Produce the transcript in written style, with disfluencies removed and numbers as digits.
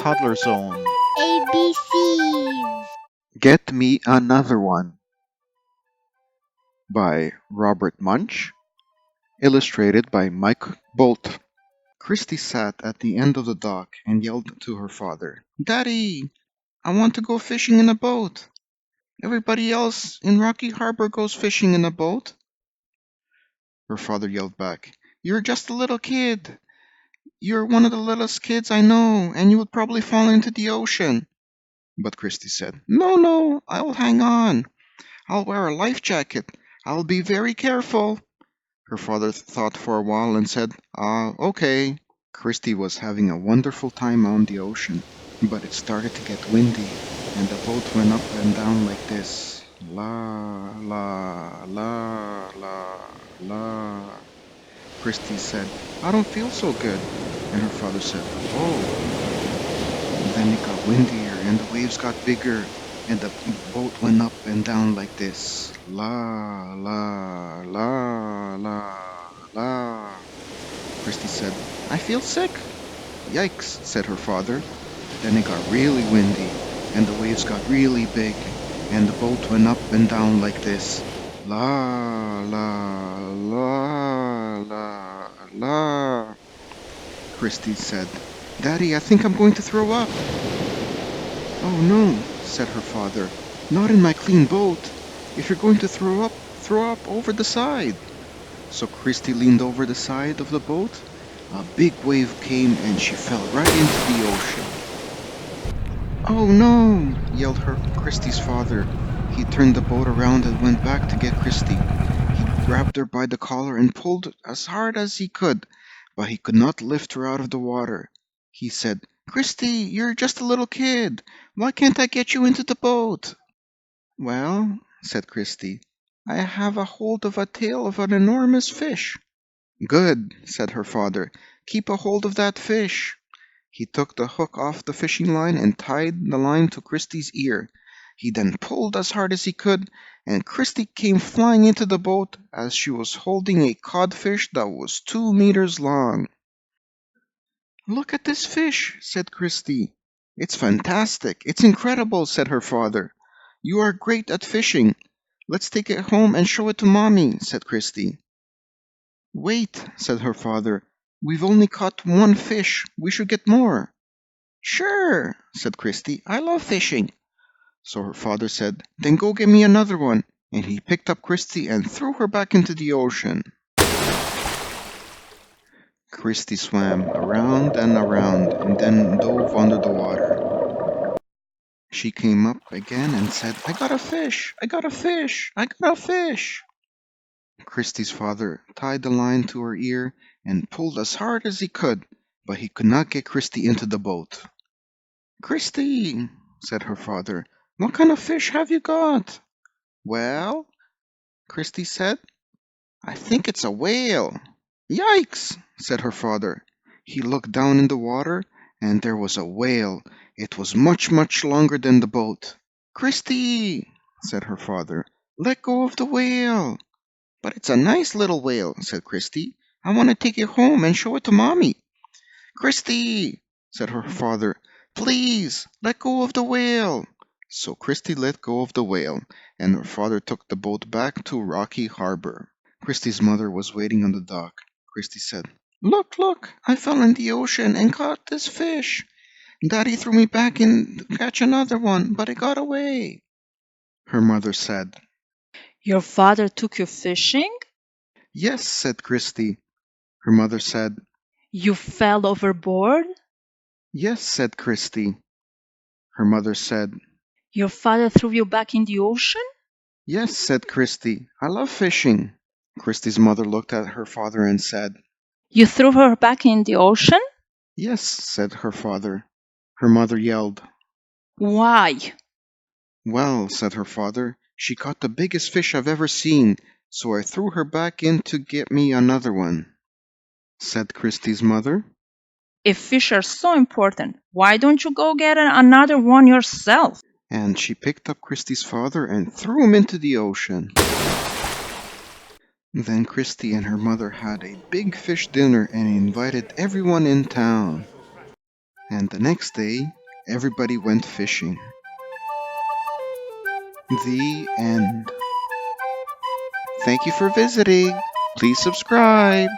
Toddler Zone. ABCs. Get Me Another One by Robert Munsch, illustrated by Mike Boldt. Christy sat at the end of the dock and yelled to her father, "Daddy, I want to go fishing in a boat. Everybody else in Rocky Harbor goes fishing in a boat." Her father yelled back, "You're just a little kid. You're one of the littlest kids I know, and you would probably fall into the ocean." But Christy said, "No, I'll hang on. I'll wear a life jacket. I'll be very careful." Her father thought for a while and said, okay." Christy was having a wonderful time on the ocean, but it started to get windy, and the boat went up and down like this. La, la, la, la, la. Christy said, "I don't feel so good." And her father said, "Oh." Then it got windier, and the waves got bigger, and the boat went up and down like this. La, la, la, la, la. Christy said, "I feel sick." "Yikes," said her father. Then it got really windy, and the waves got really big, and the boat went up and down like this. La, la, la, la, la. Christy said, "Daddy, I think I'm going to throw up." "Oh no," said her father, "not in my clean boat. If you're going to throw up over the side." So Christy leaned over the side of the boat. A big wave came and she fell right into the ocean. "Oh no," yelled Christy's father. He turned the boat around and went back to get Christy. He grabbed her by the collar and pulled as hard as he could, but he could not lift her out of the water. He said, "Christy, you're just a little kid. Why can't I get you into the boat?" "Well," said Christy, "I have a hold of a tail of an enormous fish." "Good," said her father. "Keep a hold of that fish." He took the hook off the fishing line and tied the line to Christy's ear. He then pulled as hard as he could, and Christy came flying into the boat as she was holding a codfish that was 2 meters long. "Look at this fish," said Christy. "It's fantastic. It's incredible," said her father. "You are great at fishing. Let's take it home and show it to Mommy," said Christy. "Wait," said her father. "We've only caught one fish. We should get more." "Sure," said Christy. "I love fishing." So her father said, "Then go get me another one." And he picked up Christy and threw her back into the ocean. Christy swam around and around and then dove under the water. She came up again and said, "I got a fish! I got a fish! I got a fish!" Christy's father tied the line to her ear and pulled as hard as he could, but he could not get Christy into the boat. "Christy," said her father, "what kind of fish have you got?" "Well," Christy said, "I think it's a whale." "Yikes," said her father. He looked down in the water, and there was a whale. It was much longer than the boat. "Christy," said her father, "let go of the whale." "But it's a nice little whale," said Christy. "I want to take it home and show it to Mommy." "Christy," said her father, "please, let go of the whale." So Christy let go of the whale, and her father took the boat back to Rocky Harbor. Christy's mother was waiting on the dock. Christy said, Look, I fell in the ocean and caught this fish. Daddy threw me back in to catch another one, but it got away." Her mother said, Your father took you fishing? "Yes," said Christy. Her mother said, You fell overboard? "Yes," said Christy. Her mother said, Your father threw you back in the ocean? "Yes," said Christy. "I love fishing." Christy's mother looked at her father and said, You threw her back in the ocean? "Yes," said her father. Her mother yelled, Why? "Well," said her father, "she caught the biggest fish I've ever seen, so I threw her back in to get me another one." Said Christy's mother, If fish are so important, why don't you go get another one yourself? and she picked up Christy's father and threw him into the ocean. Then Christy and her mother had a big fish dinner and invited everyone in town. And the next day, everybody went fishing. The end. Thank you for visiting. Please subscribe.